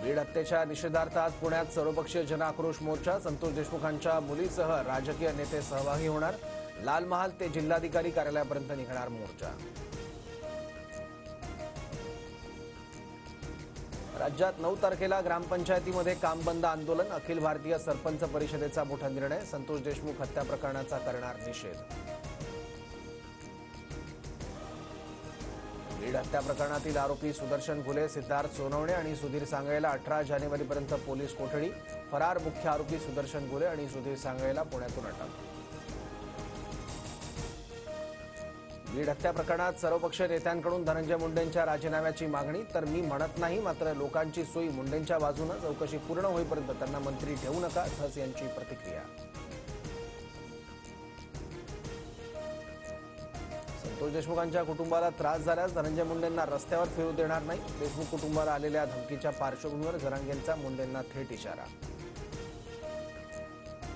बीड हत्येच्या निषेधार्थ आज पुण्यात सर्वपक्षीय जनआक्रोश मोर्चा. संतोष देशमुखांच्या मुलीसह राजकीय नेते सहभागी होणार. लाल महाल ते जिल्हाधिकारी कार्यालयापर्यंत निघणार मोर्चा. राज्यात 9 तारखेला ग्रामपंचायतीमध्ये काम बंद आंदोलन. अखिल भारतीय सरपंच परिषदेचा मोठा निर्णय. संतोष देशमुख हत्या प्रकरणाचा करणार निषेध. बीड हत्या प्रकरणातील आरोपी सुदर्शन घुले, सिद्धार्थ सोनवणे आणि सुधीर सांगळेला 18 जानेवारीपर्यंत पोलीस कोठडी. फरार मुख्य आरोपी सुदर्शन घुले आणि सुधीर सांगळेला पुण्यातून अटक. बीड हत्या प्रकरणात सर्वपक्षीय नेत्यांकडून धनंजय मुंडेंच्या राजीनाम्याची मागणी. तर मी म्हणत नाही, मात्र लोकांची सोयी मुंडेंच्या बाजूने. चौकशी पूर्ण होईपर्यंत त्यांना मंत्री ठेवू नका, धस यांची प्रतिक्रिया. संतोष देशमुखांच्या कुटुंबाला त्रास झाल्यास धनंजय मुंडेंना रस्त्यावर फिरू देणार नाही. देशमुख कुटुंबाला आलेल्या धमकीच्या पार्श्वभूमीवर जरांगेंचा मुंडेंना थेट इशारा.